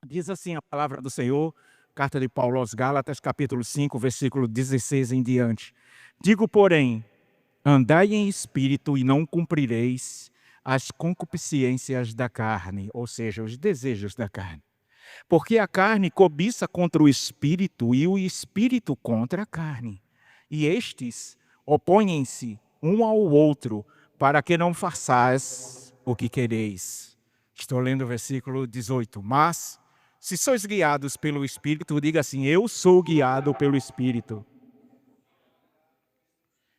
Diz assim a palavra do Senhor, carta de Paulo aos Gálatas, capítulo 5, versículo 16 em diante. Digo, porém, andai em espírito e não cumprireis as concupiscências da carne, ou seja, os desejos da carne. Porque a carne cobiça contra o espírito e o espírito contra a carne. E estes opõem-se um ao outro, para que não façais o que quereis. Estou lendo o versículo 18. Mas, se sois guiados pelo Espírito, diga assim: eu sou guiado pelo Espírito.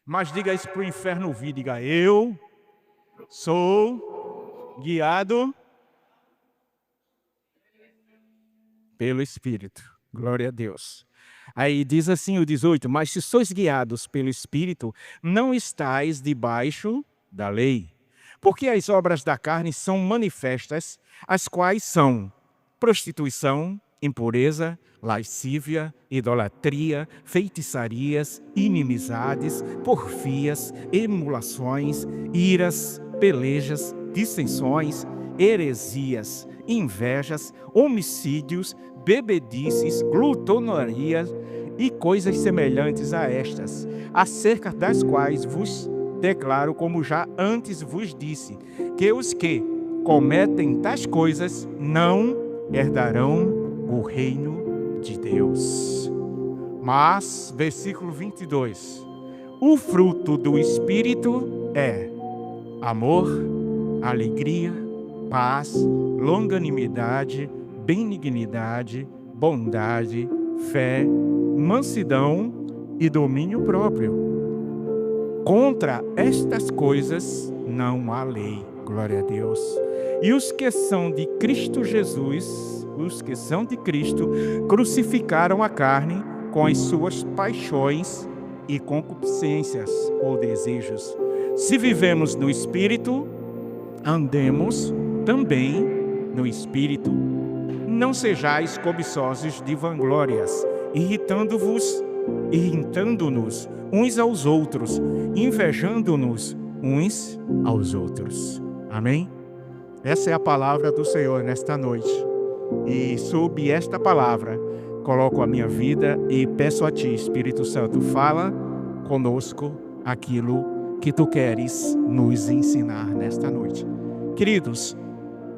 Mas diga isso para o inferno ouvir, diga: eu sou guiado pelo Espírito. Glória a Deus. Aí diz assim o 18: mas se sois guiados pelo Espírito, não estáis debaixo da lei. Porque as obras da carne são manifestas, as quais são prostituição, impureza, lascívia, idolatria, feitiçarias, inimizades, porfias, emulações, iras, pelejas, dissensões, heresias, invejas, homicídios, bebedices, glutonarias e coisas semelhantes a estas, acerca das quais vos declaro, como já antes vos disse, que os que cometem tais coisas não herdarão o reino de Deus. Mas, versículo 22, o fruto do Espírito é amor, alegria, paz, longanimidade, benignidade, bondade, fé, mansidão e domínio próprio. Contra estas coisas não há lei. Glória a Deus. E os que são de Cristo Jesus, os que são de Cristo, crucificaram a carne com as suas paixões e concupiscências ou desejos. Se vivemos no Espírito, andemos também no Espírito. Não sejais cobiçosos de vanglórias, irritando-nos uns aos outros, invejando-nos uns aos outros. Amém? Essa é a palavra do Senhor nesta noite. E sob esta palavra, coloco a minha vida e peço a Ti, Espírito Santo, fala conosco aquilo que Tu queres nos ensinar nesta noite. Queridos,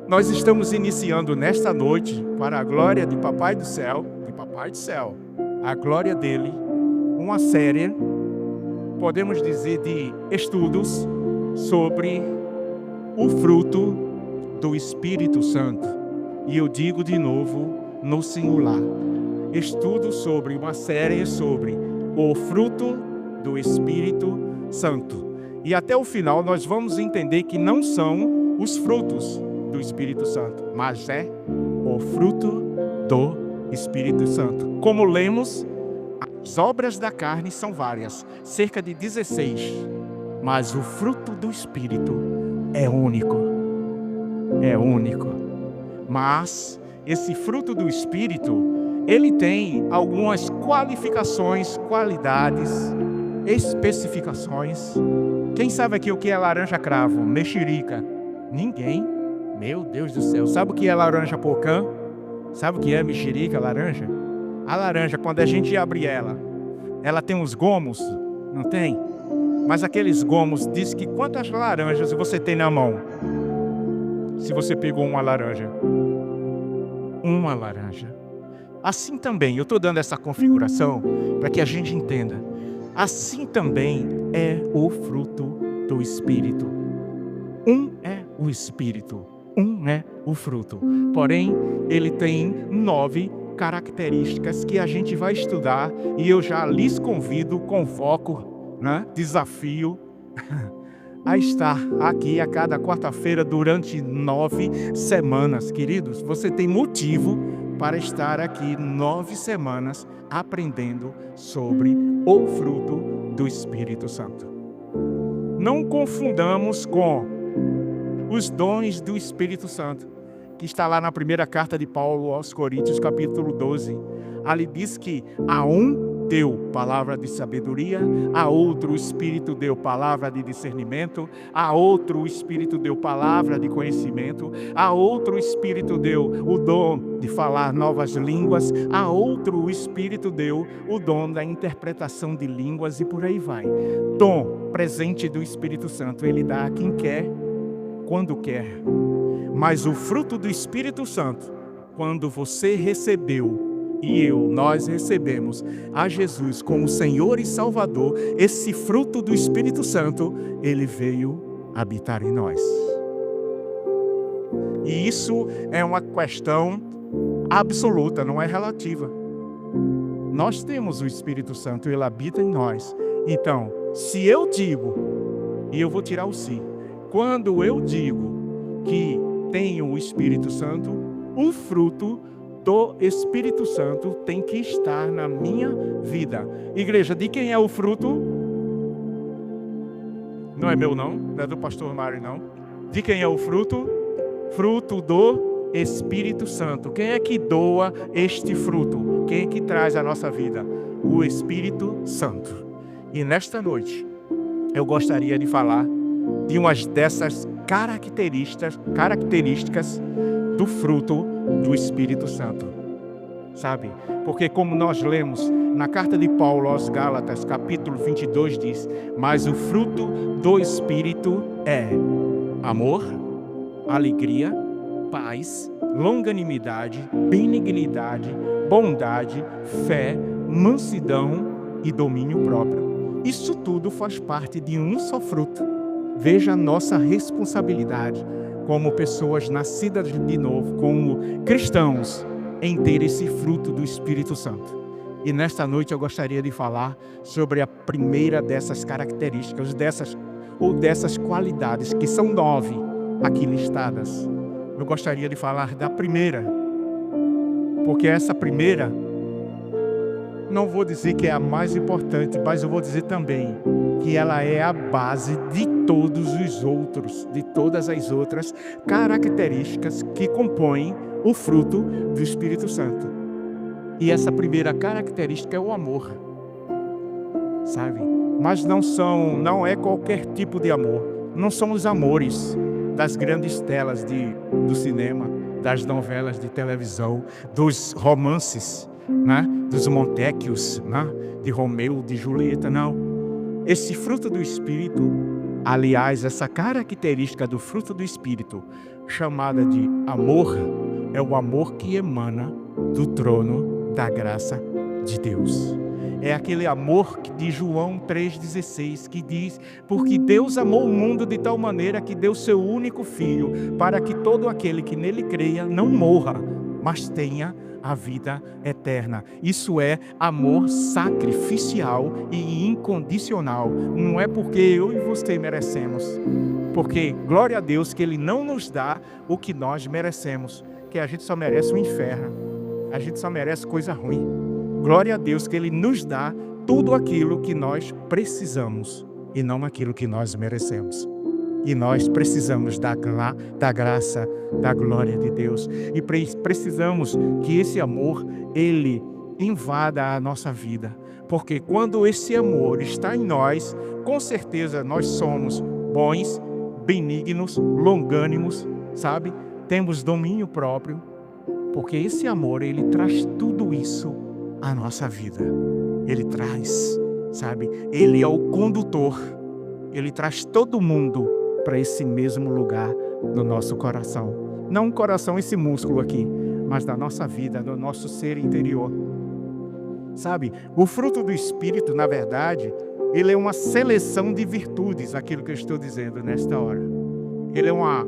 nós estamos iniciando nesta noite, para a glória de Papai do Céu, a glória dele, uma série, podemos dizer, de estudos sobre o fruto do Espírito Santo. E eu digo de novo no singular. Estudo sobre uma série sobre o fruto do Espírito Santo. E até o final nós vamos entender que não são os frutos do Espírito Santo, mas é o fruto do Espírito Santo. Como lemos, as obras da carne são várias, cerca de 16, mas o fruto do Espírito é único. É único. Mas esse fruto do Espírito, ele tem algumas qualificações, qualidades, especificações. Quem sabe aqui o que é laranja cravo, mexerica? Ninguém. Meu Deus do céu. Sabe o que é laranja pocã? Sabe o que é mexerica, laranja? A laranja, quando a gente abre ela tem uns gomos, não tem? Mas aqueles gomos diz que quantas laranjas você tem na mão? Se você pegou uma laranja. Uma laranja. Assim também, eu estou dando essa configuração para que a gente entenda. Assim também é o fruto do Espírito. Um é o Espírito, um é o fruto. Porém, ele tem 9 características que a gente vai estudar e eu já lhes convido, convoco, desafio a estar aqui a cada quarta-feira durante 9 semanas. Queridos, você tem motivo para estar aqui 9 semanas aprendendo sobre o fruto do Espírito Santo. Não confundamos com os dons do Espírito Santo, que está lá na primeira carta de Paulo aos Coríntios, capítulo 12. Ali diz que há um deu palavra de sabedoria, a outro o Espírito deu palavra de discernimento, a outro o Espírito deu palavra de conhecimento, a outro o Espírito deu o dom de falar novas línguas, a outro o Espírito deu o dom da interpretação de línguas e por aí vai. Dom, presente do Espírito Santo, ele dá a quem quer, quando quer. Mas o fruto do Espírito Santo, quando você recebeu, e nós recebemos a Jesus como Senhor e Salvador, esse fruto do Espírito Santo, ele veio habitar em nós. E isso é uma questão absoluta, não é relativa. Nós temos o Espírito Santo, ele habita em nós. Então, se eu digo, e eu vou tirar o se, quando eu digo que tenho o Espírito Santo, o fruto do Espírito Santo tem que estar na minha vida. Igreja, de quem é o fruto? Não é meu não, não é do pastor Mário não. De quem é o fruto? Fruto do Espírito Santo. Quem é que doa este fruto? Quem é que traz a nossa vida? O Espírito Santo. E nesta noite, eu gostaria de falar de umas dessas características do fruto do Espírito Santo. Sabe? Porque como nós lemos na carta de Paulo aos Gálatas, capítulo 22, diz: mas o fruto do Espírito é amor, alegria, paz, longanimidade, benignidade, bondade, fé, mansidão e domínio próprio. Isso tudo faz parte de um só fruto. Veja a nossa responsabilidade como pessoas nascidas de novo, como cristãos, em ter esse fruto do Espírito Santo. E nesta noite eu gostaria de falar sobre a primeira dessas características, dessas qualidades, que são 9 aqui listadas. Eu gostaria de falar da primeira, porque essa primeira, não vou dizer que é a mais importante, mas eu vou dizer também que ela é a base de todos os outros, de todas as outras características que compõem o fruto do Espírito Santo. E essa primeira característica é o amor, sabe? Mas não é qualquer tipo de amor. Não são os amores das grandes telas do cinema, das novelas de televisão, dos romances, né? Dos Montecchios, né? De Romeu, de Julieta, não. Esse fruto do Espírito, aliás, essa característica do fruto do Espírito, chamada de amor, é o amor que emana do trono da graça de Deus. É aquele amor de João 3,16, que diz: porque Deus amou o mundo de tal maneira que deu seu único Filho, para que todo aquele que nele creia não morra, mas tenha a vida eterna. Isso é amor sacrificial e incondicional. Não é porque eu e você merecemos, porque glória a Deus que Ele não nos dá o que nós merecemos, que a gente só merece o inferno, a gente só merece coisa ruim. Glória a Deus que Ele nos dá tudo aquilo que nós precisamos e não aquilo que nós merecemos. E nós precisamos da graça, da glória de Deus. E precisamos que esse amor, ele invada a nossa vida. Porque quando esse amor está em nós, com certeza nós somos bons, benignos, longânimos, sabe? Temos domínio próprio. Porque esse amor, ele traz tudo isso à nossa vida. Ele traz, sabe? Ele é o condutor. Ele traz todo mundo para esse mesmo lugar no nosso coração. Não o coração, esse músculo aqui, mas da nossa vida, do nosso ser interior. Sabe, o fruto do Espírito, na verdade, ele é uma seleção de virtudes, aquilo que eu estou dizendo nesta hora. Ele é uma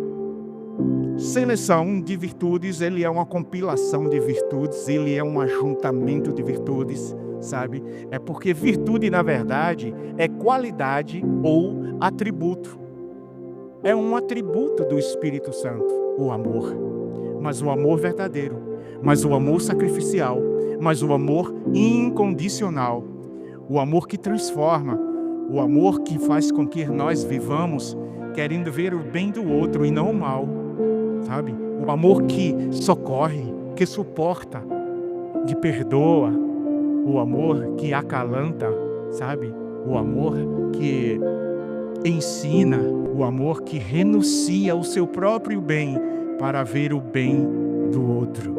seleção de virtudes, ele é uma compilação de virtudes, ele é um ajuntamento de virtudes, sabe? É porque virtude, na verdade, é qualidade ou atributo. É um atributo do Espírito Santo, o amor. Mas o amor verdadeiro, mas o amor sacrificial, mas o amor incondicional. O amor que transforma, o amor que faz com que nós vivamos querendo ver o bem do outro e não o mal, sabe? O amor que socorre, que suporta, que perdoa. o amor que acalanta, sabe? O amor que ensina, o amor que renuncia ao seu próprio bem para ver o bem do outro.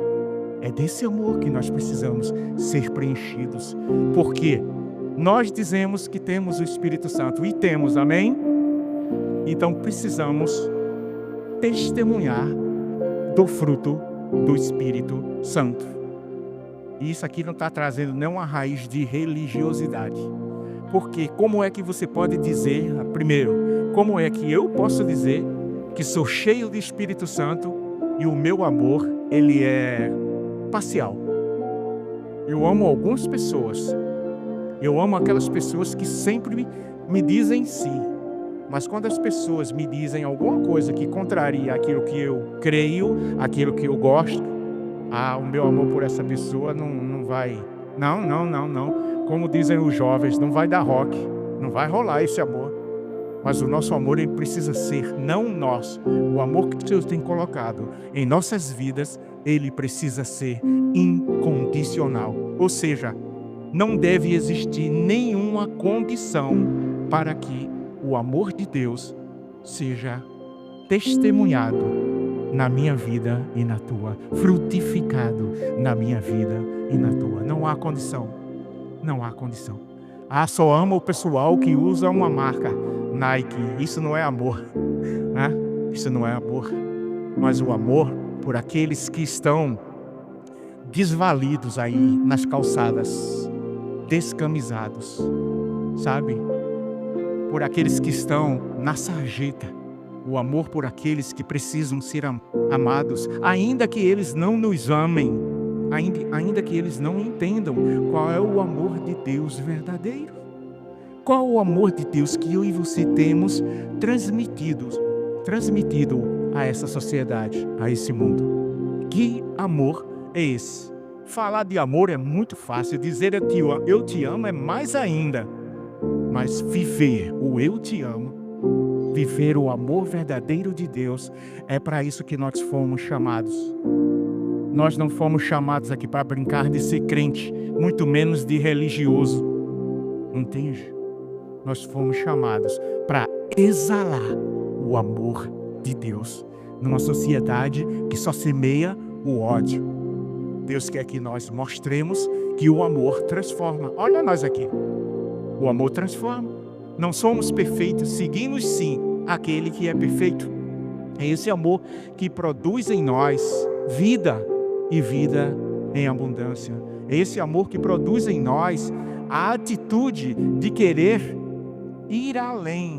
É desse amor que nós precisamos ser preenchidos, porque nós dizemos que temos o Espírito Santo e temos, amém? Então precisamos testemunhar do fruto do Espírito Santo. E isso aqui não está trazendo nenhuma raiz de religiosidade. Porque como é que você pode dizer, primeiro, como é que eu posso dizer que sou cheio do Espírito Santo e o meu amor, ele é parcial? Eu amo algumas pessoas. Eu amo aquelas pessoas que sempre me dizem sim. Mas quando as pessoas me dizem alguma coisa que contraria aquilo que eu creio, aquilo que eu gosto, o meu amor por essa pessoa não vai... Não. Como dizem os jovens, não vai dar rock, não vai rolar esse amor. Mas o nosso amor, ele precisa ser não nosso. O amor que Deus tem colocado em nossas vidas, ele precisa ser incondicional. Ou seja, não deve existir nenhuma condição para que o amor de Deus seja testemunhado na minha vida e na tua, frutificado na minha vida e na tua. Não há condição. Não há condição. Só amo o pessoal que usa uma marca Nike. Isso não é amor, né? Isso não é amor. Mas o amor por aqueles que estão desvalidos aí nas calçadas, descamisados, sabe? Por aqueles que estão na sarjeta. O amor por aqueles que precisam ser amados, ainda que eles não nos amem, ainda que eles não entendam qual é o amor de Deus verdadeiro. Qual o amor de Deus que eu e você temos transmitido a essa sociedade, a esse mundo? Que amor é esse? Falar de amor é muito fácil, dizer eu te amo é mais ainda. Mas viver o eu te amo, viver o amor verdadeiro de Deus, é para isso que nós fomos chamados. Nós não fomos chamados aqui para brincar de ser crente, muito menos de religioso. Entende? Nós fomos chamados para exalar o amor de Deus numa sociedade que só semeia o ódio. Deus quer que nós mostremos que o amor transforma. Olha nós aqui. O amor transforma. Não somos perfeitos, seguimos sim aquele que é perfeito. É esse amor que produz em nós vida e vida em abundância. É esse amor que produz em nós a atitude de querer ir além,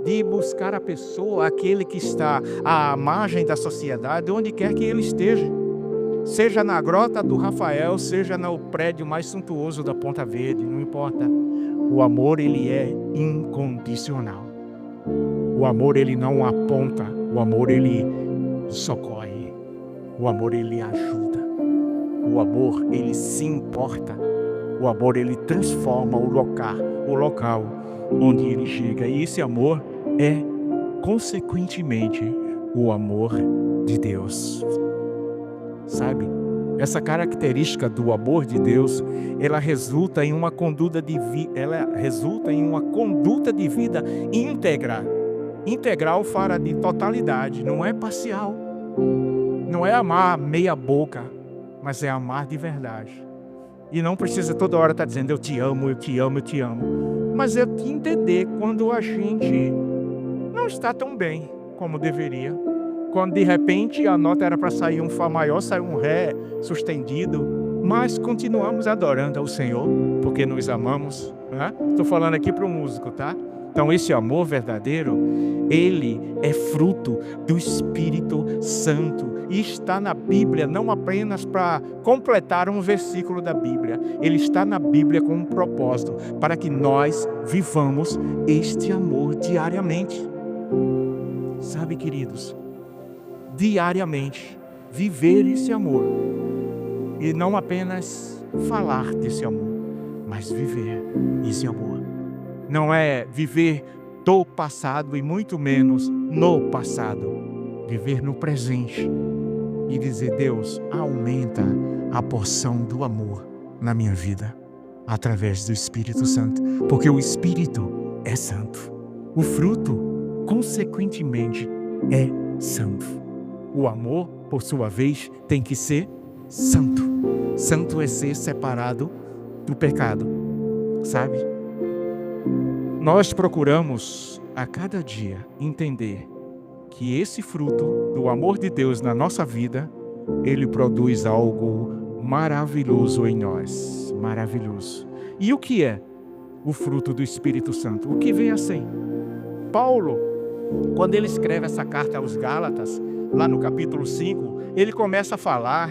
de buscar a pessoa, aquele que está à margem da sociedade, onde quer que ele esteja. Seja na Grota do Rafael, seja no prédio mais suntuoso da Ponta Verde, não importa. O amor, ele é incondicional. O amor, ele não aponta. O amor, ele socorre. O amor, ele ajuda. O amor, ele se importa. O amor, ele transforma o local onde ele chega. E esse amor é, consequentemente, o amor de Deus. Sabe? Essa característica do amor de Deus, ela resulta em uma conduta de vida íntegra. Integral fala de totalidade, não é parcial. Não é amar meia boca, mas é amar de verdade. E não precisa toda hora estar dizendo eu te amo, eu te amo, eu te amo. Mas é entender quando a gente não está tão bem como deveria. Quando de repente a nota era para sair um Fá maior, saiu um Ré sustendido, mas continuamos adorando ao Senhor, porque nos amamos. Estou falando aqui para o músico, tá? Então esse amor verdadeiro, ele é fruto do Espírito Santo e está na Bíblia não apenas para completar um versículo da Bíblia, ele está na Bíblia com um propósito, para que nós vivamos este amor diariamente. Sabe, queridos? Diariamente, viver esse amor. E não apenas falar desse amor, mas viver esse amor. Não é viver do passado e muito menos no passado. Viver no presente e dizer, Deus, aumenta a porção do amor na minha vida. através do Espírito Santo, porque o Espírito é santo. O fruto, consequentemente, é santo. O amor, por sua vez, tem que ser santo. Santo é ser separado do pecado, sabe? Nós procuramos a cada dia entender que esse fruto do amor de Deus na nossa vida, ele produz algo maravilhoso em nós, maravilhoso. E o que é o fruto do Espírito Santo? O que vem assim? Paulo, quando ele escreve essa carta aos Gálatas, lá no capítulo 5, ele começa a falar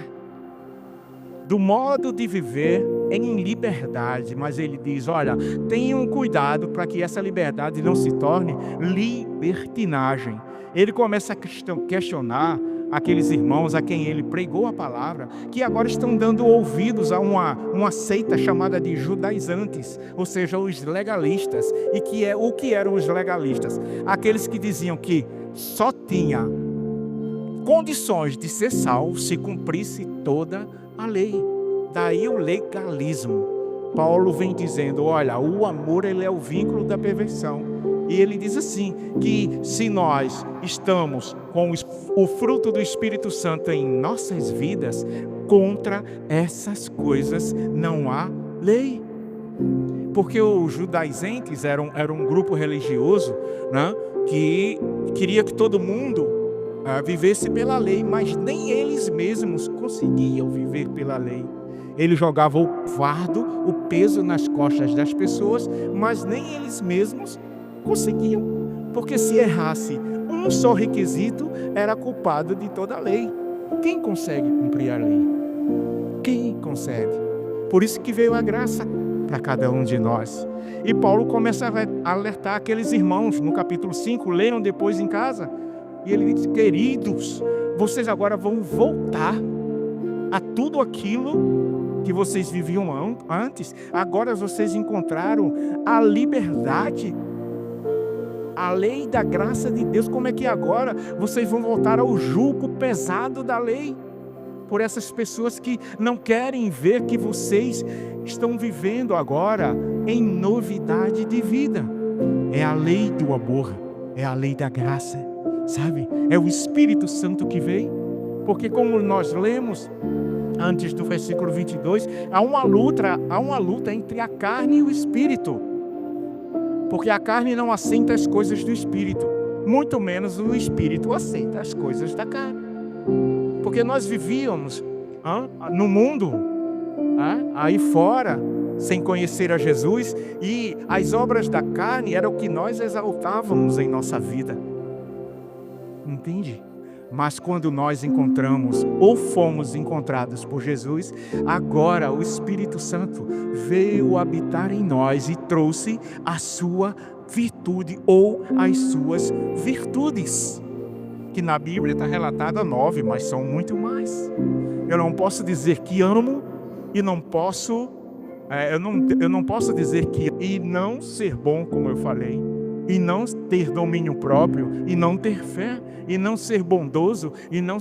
do modo de viver em liberdade, mas ele diz, olha, tenham cuidado para que essa liberdade não se torne libertinagem. Ele começa a questionar aqueles irmãos a quem ele pregou a palavra, que agora estão dando ouvidos a uma seita chamada de judaizantes, ou seja, os legalistas. E o que eram os legalistas? Aqueles que diziam que só tinha condições de ser salvo se cumprisse toda a lei. Daí o legalismo. Paulo vem dizendo, olha, o amor ele é o vínculo da perfeição. E ele diz assim, que se nós estamos com o fruto do Espírito Santo em nossas vidas, contra essas coisas não há lei. Porque os judaizantes eram um grupo religioso, né, que queria que todo mundo vivesse pela lei, mas nem eles mesmos conseguiam viver pela lei. Ele jogava o fardo, o peso nas costas das pessoas, mas nem eles mesmos conseguiam. Porque se errasse um só requisito, era culpado de toda a lei. Quem consegue cumprir a lei? Quem consegue? Por isso que veio a graça para cada um de nós. E Paulo começa a alertar aqueles irmãos, no capítulo 5, leiam depois em casa. E ele diz, queridos, vocês agora vão voltar a tudo aquilo que vocês viviam antes. Agora vocês encontraram a liberdade, a lei da graça de Deus. Como é que agora vocês vão voltar ao jugo pesado da lei? Por essas pessoas que não querem ver que vocês estão vivendo agora em novidade de vida. É a lei do amor, é a lei da graça, sabe? É o Espírito Santo que veio. Porque como nós lemos antes do versículo 22, há uma luta entre a carne e o Espírito. Porque a carne não aceita as coisas do Espírito, muito menos o Espírito aceita as coisas da carne. Porque nós vivíamos no mundo, aí fora, sem conhecer a Jesus, e as obras da carne eram o que nós exaltávamos em nossa vida. Entende? Mas quando nós encontramos ou fomos encontrados por Jesus, agora o Espírito Santo veio habitar em nós e trouxe a sua virtude ou as suas virtudes. Que na Bíblia está relatada 9, mas são muito mais. Eu não posso dizer que amo e não posso, eu não posso dizer que e não ser bom, como eu falei. E não ter domínio próprio, e não ter fé, e não ser bondoso, e não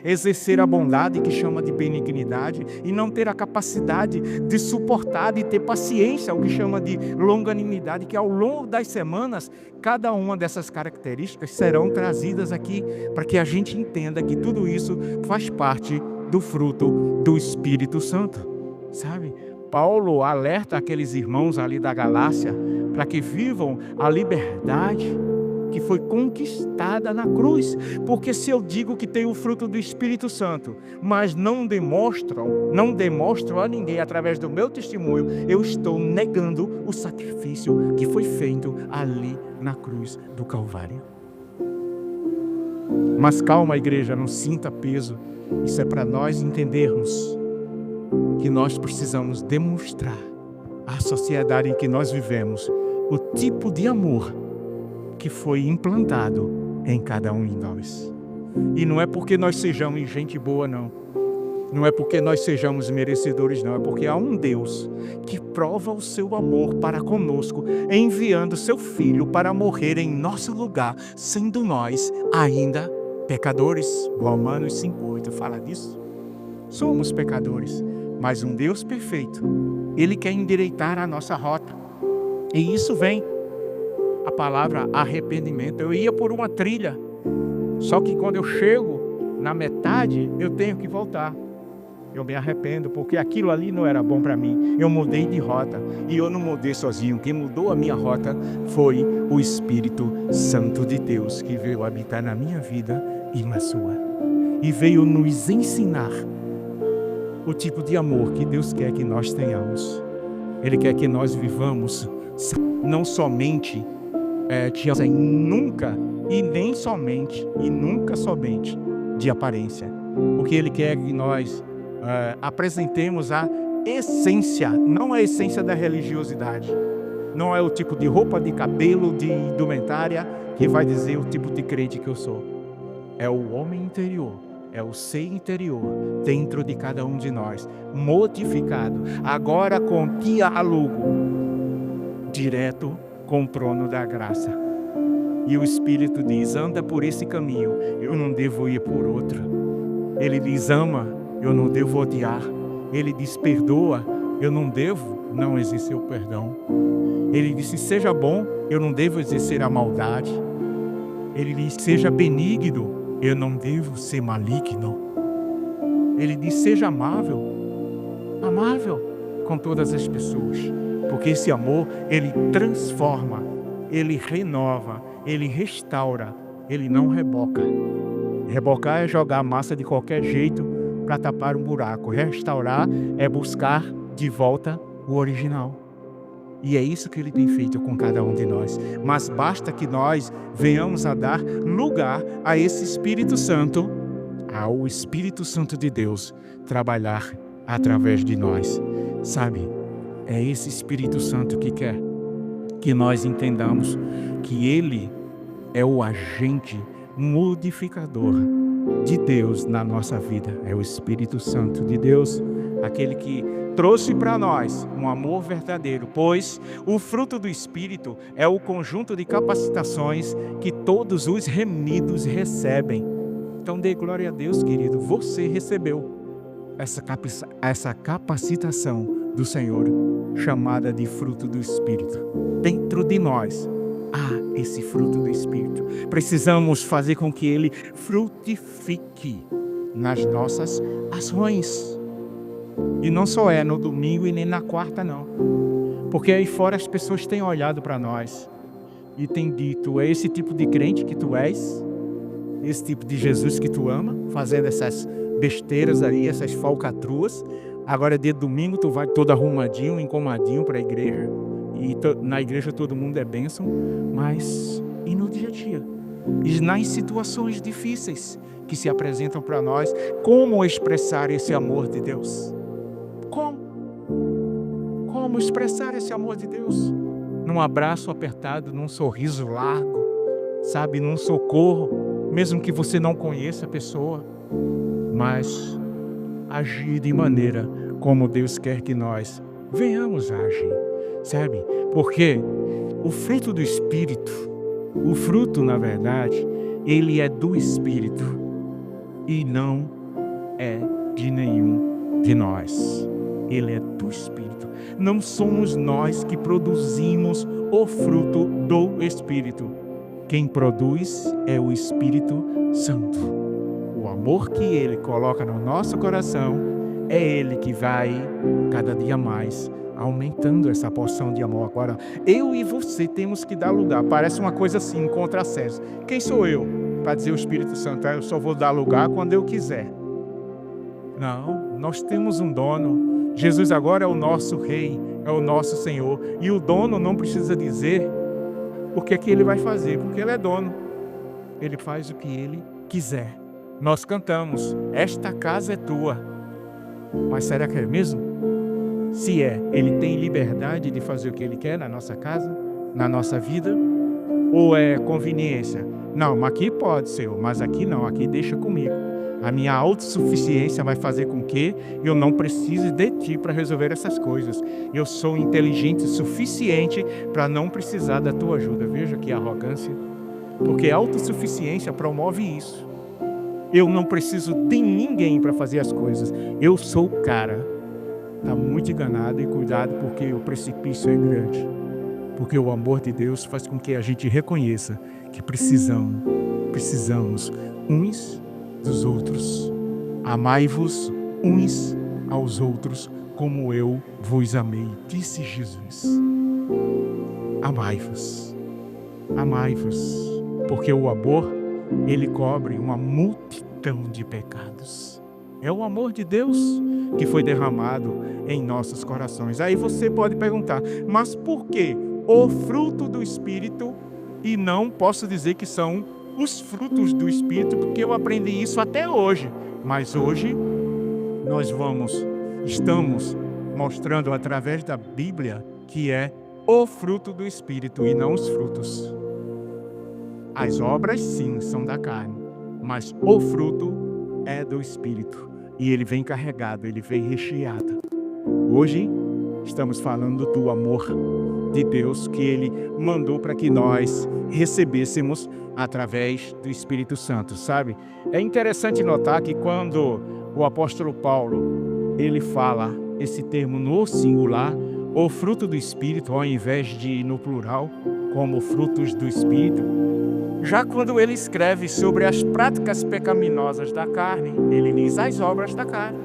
exercer a bondade que chama de benignidade, e não ter a capacidade de suportar, e ter paciência, o que chama de longanimidade, que ao longo das semanas, cada uma dessas características serão trazidas aqui, para que a gente entenda que tudo isso faz parte do fruto do Espírito Santo, sabe? Paulo alerta aqueles irmãos ali da Galácia para que vivam a liberdade que foi conquistada na cruz. Porque se eu digo que tenho o fruto do Espírito Santo, mas não demonstro a ninguém através do meu testemunho, eu estou negando o sacrifício que foi feito ali na cruz do Calvário. Mas calma, igreja, não sinta peso. Isso é para nós entendermos que nós precisamos demonstrar à sociedade em que nós vivemos o tipo de amor que foi implantado em cada um de nós. E não é porque nós sejamos gente boa, não. Não é porque nós sejamos merecedores, não. É porque há um Deus que prova o seu amor para conosco, enviando seu Filho para morrer em nosso lugar, sendo nós ainda pecadores. Romanos 5:8 fala disso. Somos pecadores, Mas um Deus perfeito, Ele quer endireitar a nossa rota. E isso vem a palavra arrependimento. Eu ia por uma trilha, só que quando eu chego na metade, eu tenho que voltar. Eu me arrependo, porque aquilo ali não era bom para mim. Eu mudei de rota, e eu não mudei sozinho. Quem mudou a minha rota foi o Espírito Santo de Deus, que veio habitar na minha vida e na sua. E veio nos ensinar o tipo de amor que Deus quer que nós tenhamos. Ele quer que nós vivamos não somente nunca e nem somente e nunca somente de aparência. O que Ele quer é que nós apresentemos a essência, não a essência da religiosidade. Não é o tipo de roupa, de cabelo, de indumentária que vai dizer o tipo de crente que eu sou. É o homem interior, é o ser interior dentro de cada um de nós, modificado, agora com diálogo direto com o trono da graça. E o Espírito diz: anda por esse caminho, eu não devo ir por outro. Ele diz: ama, eu não devo odiar. Ele diz: perdoa, eu não devo não exercer o perdão. Ele disse: seja bom, eu não devo exercer a maldade. Ele diz: seja benigno, eu não devo ser maligno. Ele diz: seja amável, amável com todas as pessoas. Porque esse amor, ele transforma, ele renova, ele restaura, ele não reboca. Rebocar é jogar a massa de qualquer jeito para tapar um buraco. Restaurar é buscar de volta o original. E é isso que Ele tem feito com cada um de nós. Mas basta que nós venhamos a dar lugar a esse Espírito Santo, ao Espírito Santo de Deus, trabalhar através de nós. Sabe, é esse Espírito Santo que quer que nós entendamos que Ele é o agente modificador de Deus na nossa vida. É o Espírito Santo de Deus, aquele que trouxe para nós um amor verdadeiro, pois o fruto do Espírito é o conjunto de capacitações que todos os remidos recebem. Então dê glória a Deus, querido, você recebeu essa capacitação do Senhor, chamada de fruto do Espírito. Dentro de nós há esse fruto do Espírito. Precisamos fazer com que ele frutifique nas nossas ações. E não só é no domingo e nem na quarta, não. Porque aí fora as pessoas têm olhado para nós e têm dito: é esse tipo de crente que tu és? Esse tipo de Jesus que tu ama? Fazendo essas besteiras aí, essas falcatruas. Agora, dia de domingo, tu vai todo arrumadinho, encomadinho para a igreja. E na igreja todo mundo é bênção. Mas e no dia a dia? E nas situações difíceis que se apresentam para nós, como expressar esse amor de Deus? Como expressar esse amor de Deus? Num abraço apertado, num sorriso largo, sabe, num socorro, mesmo que você não conheça a pessoa, mas agir de maneira como Deus quer que nós venhamos a agir, sabe? Porque o fruto do Espírito, o fruto, na verdade, ele é do Espírito e não é de nenhum de nós. Ele é do Espírito. Não somos nós que produzimos o fruto do Espírito. Quem produz é o Espírito Santo. O amor que Ele coloca no nosso coração é Ele que vai cada dia mais aumentando essa porção de amor. Agora, eu e você temos que dar lugar. Parece uma coisa assim, um contrassenso. Quem sou eu para dizer o Espírito Santo? Eu só vou dar lugar quando eu quiser. Não, nós temos um dono. Jesus agora é o nosso Rei, é o nosso Senhor. E o dono não precisa dizer o que é que Ele vai fazer, porque Ele é dono. Ele faz o que Ele quiser. Nós cantamos: esta casa é tua. Mas será que é mesmo? Se é, Ele tem liberdade de fazer o que Ele quer na nossa casa, na nossa vida? Ou é conveniência? Não, mas aqui pode, Senhor, mas aqui não, aqui deixa comigo. A minha autossuficiência vai fazer com que eu não precise de Ti para resolver essas coisas. Eu sou inteligente o suficiente para não precisar da Tua ajuda. Veja que arrogância. Porque a autossuficiência promove isso. Eu não preciso de ninguém para fazer as coisas. Eu sou o cara. está muito enganado, e cuidado, porque o precipício é grande. Porque o amor de Deus faz com que a gente reconheça que precisamos uns dos outros. Amai-vos uns aos outros como eu vos amei, disse Jesus. Amai-vos, amai-vos, porque o amor, ele cobre uma multidão de pecados. É o amor de Deus que foi derramado em nossos corações. Aí você pode perguntar, mas por que o fruto do Espírito e não posso dizer que são os frutos do Espírito, porque eu aprendi isso até hoje. Mas hoje estamos mostrando através da Bíblia que é o fruto do Espírito e não os frutos. As obras sim são da carne, mas o fruto é do Espírito. E ele vem carregado, ele vem recheado. Hoje estamos falando do amor de Deus que ele mandou para que nós recebêssemos através do Espírito Santo, sabe? É interessante notar que quando o apóstolo Paulo, ele fala esse termo no singular, o fruto do Espírito, ao invés de no plural, como frutos do Espírito, já quando ele escreve sobre as práticas pecaminosas da carne, ele diz as obras da carne.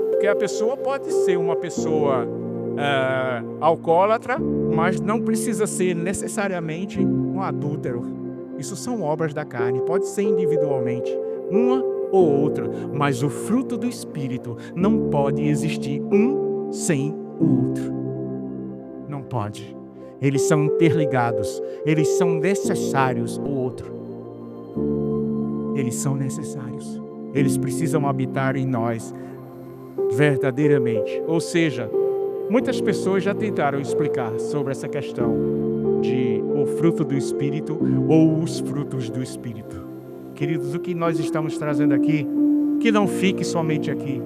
Porque a pessoa pode ser uma pessoa alcoólatra, mas não precisa ser necessariamente um adúltero. Isso são obras da carne, pode ser individualmente, uma ou outra, mas o fruto do Espírito não pode existir um sem o outro. Não pode. Eles são interligados, eles são necessários o outro. Eles são necessários. Eles precisam habitar em nós verdadeiramente. Ou seja, muitas pessoas já tentaram explicar sobre essa questão de o fruto do Espírito ou os frutos do Espírito. Queridos, o que nós estamos trazendo aqui, que não fique somente aqui.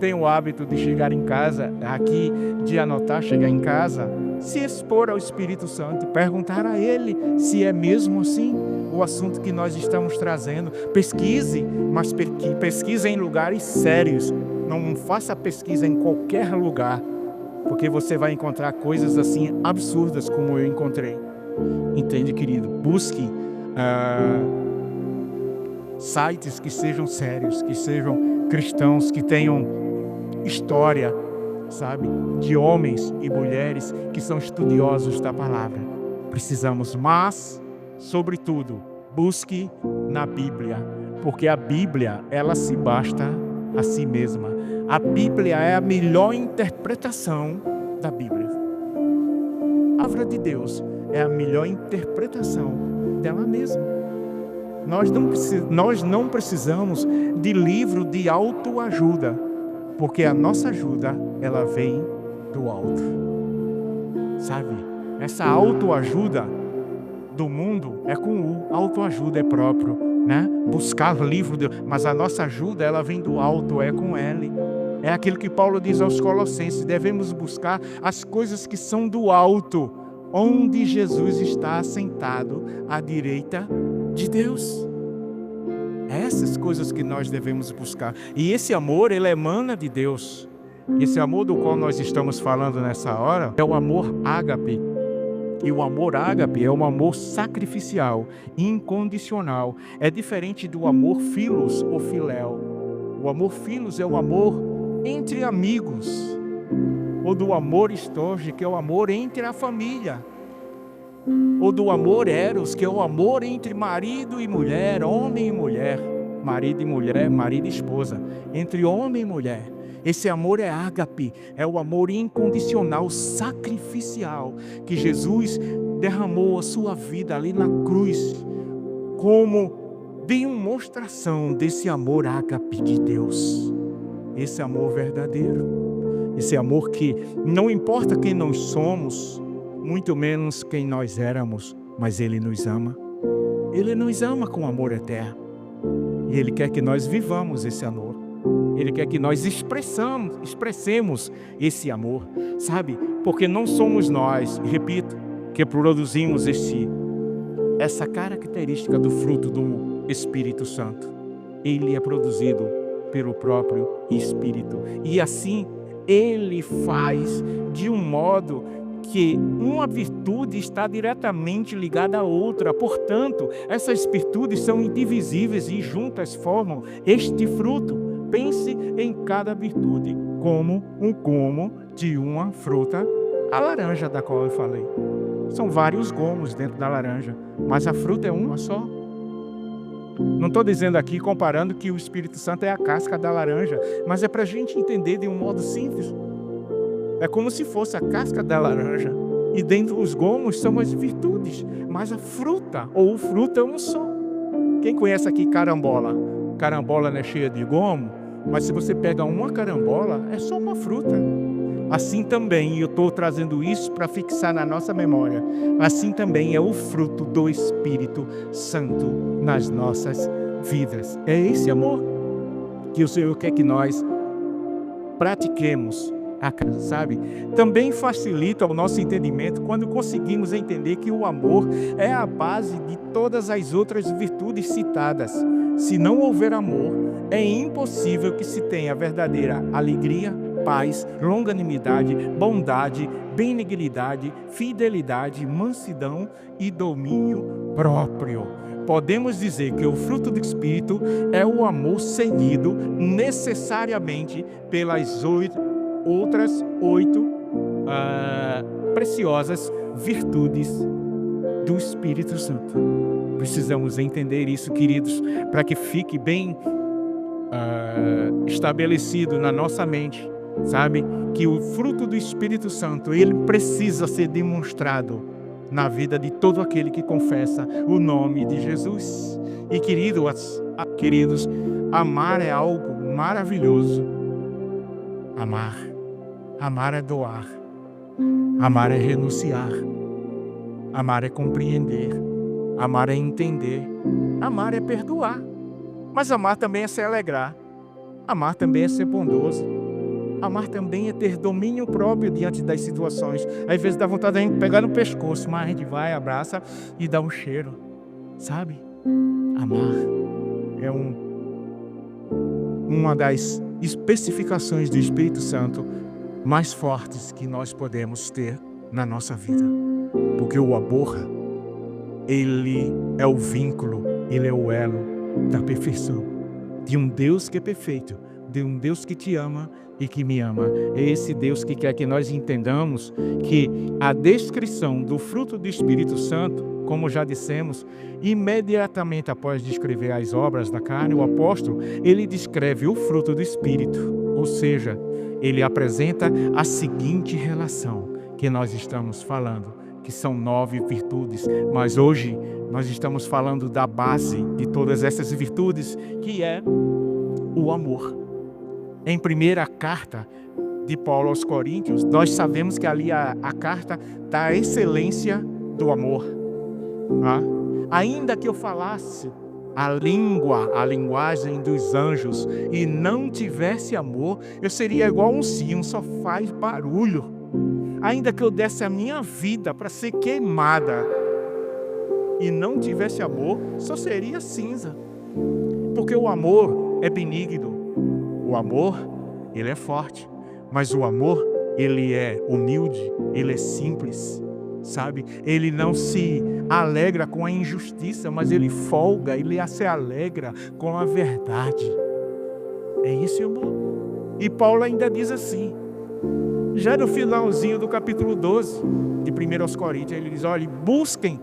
Tenha o hábito de chegar em casa, aqui, de anotar, chegar em casa, se expor ao Espírito Santo, perguntar a Ele se é mesmo assim o assunto que nós estamos trazendo. Pesquise, mas pesquise em lugares sérios. Não faça pesquisa em qualquer lugar, porque você vai encontrar coisas assim absurdas como eu encontrei. Entende, querido? Busque sites que sejam sérios, que sejam cristãos, que tenham história, sabe? De homens e mulheres que são estudiosos da palavra. Precisamos, mas, sobretudo, busque na Bíblia, porque a Bíblia, ela se basta a si mesma. A Bíblia é a melhor interpretação da Bíblia. A palavra de Deus é a melhor interpretação dela mesma. Nós não precisamos de livro de autoajuda, porque a nossa ajuda, ela vem do alto. Sabe? Essa autoajuda do mundo é com U, autoajuda é próprio, né? Buscar livro, mas a nossa ajuda, ela vem do alto, é com L. É aquilo que Paulo diz aos Colossenses, devemos buscar as coisas que são do alto, onde Jesus está assentado à direita de Deus. Essas coisas que nós devemos buscar. E esse amor, ele emana de Deus. Esse amor do qual nós estamos falando nessa hora é o amor ágape. E o amor ágape é um amor sacrificial, incondicional. É diferente do amor filos ou filéu. O amor filos é o amor entre amigos. Ou do amor storge, que é o amor entre a família. Ou do amor eros, que é o amor entre marido e mulher, homem e mulher, marido e mulher, marido e esposa, entre homem e mulher. Esse amor é ágape, é o amor incondicional, sacrificial, que Jesus derramou a sua vida ali na cruz, como demonstração desse amor ágape de Deus. Esse amor verdadeiro, esse amor que não importa quem nós somos, muito menos quem nós éramos, mas Ele nos ama. Ele nos ama com amor eterno. E Ele quer que nós vivamos esse amor. Ele quer que nós expressemos esse amor, sabe? Porque não somos nós, repito, que produzimos essa característica do fruto do Espírito Santo. Ele é produzido pelo próprio Espírito. E assim, Ele faz de um modo que uma virtude está diretamente ligada à outra. Portanto, essas virtudes são indivisíveis e juntas formam este fruto. Pense em cada virtude como um gomo de uma fruta, a laranja da qual eu falei. São vários gomos dentro da laranja, mas a fruta é uma só. Não estou dizendo aqui, comparando, que o Espírito Santo é a casca da laranja, mas é para a gente entender de um modo simples. É como se fosse a casca da laranja, e dentro dos gomos são as virtudes, mas a fruta, ou o fruto, é um só. Quem conhece aqui carambola? Carambola não é cheia de gomo, mas se você pega uma carambola, é só uma fruta. Assim também, e eu estou trazendo isso para fixar na nossa memória, assim também é o fruto do Espírito Santo nas nossas vidas. É esse amor que o Senhor quer que nós pratiquemos, sabe? Também facilita o nosso entendimento quando conseguimos entender que o amor é a base de todas as outras virtudes citadas. Se não houver amor, é impossível que se tenha verdadeira alegria, paz, longanimidade, bondade, benignidade, fidelidade, mansidão e domínio próprio. Podemos dizer que o fruto do Espírito é o amor seguido necessariamente pelas outras 8 preciosas virtudes do Espírito Santo. Precisamos entender isso, queridos, para que fique bem estabelecido na nossa mente, sabe? Que o fruto do Espírito Santo, ele precisa ser demonstrado na vida de todo aquele que confessa o nome de Jesus. E queridos, amar é algo maravilhoso. Amar é doar. Amar é renunciar. Amar é compreender. Amar é entender. Amar é perdoar. Mas amar também é se alegrar. Amar também é ser bondoso. Amar também é ter domínio próprio diante das situações. Às vezes dá vontade de a gente pegar no pescoço, mas a gente vai, abraça e dá um cheiro. Sabe? Amar é uma das especificações do Espírito Santo mais fortes que nós podemos ter na nossa vida. Porque o amor, ele é o vínculo, ele é o elo da perfeição. De um Deus que é perfeito, de um Deus que te ama e que me ama. É esse Deus que quer que nós entendamos que a descrição do fruto do Espírito Santo, como já dissemos, imediatamente após descrever as obras da carne, o apóstolo, ele descreve o fruto do Espírito, ou seja, ele apresenta a seguinte relação que nós estamos falando, que são 9 virtudes, mas hoje nós estamos falando da base de todas essas virtudes, que é o amor. Em primeira carta de Paulo aos Coríntios, nós sabemos que ali a carta da excelência do amor. Ainda que eu falasse a linguagem dos anjos e não tivesse amor, eu seria igual um sino, só faz barulho. Ainda que eu desse a minha vida para ser queimada e não tivesse amor, só seria cinza. Porque o amor é benigno. O amor, ele é forte, mas o amor, ele é humilde, ele é simples, sabe? Ele não se alegra com a injustiça, mas ele folga, ele se alegra com a verdade. É esse o amor. E Paulo ainda diz assim, já no finalzinho do capítulo 12 de 1 aos Coríntios, ele diz, olha, busquem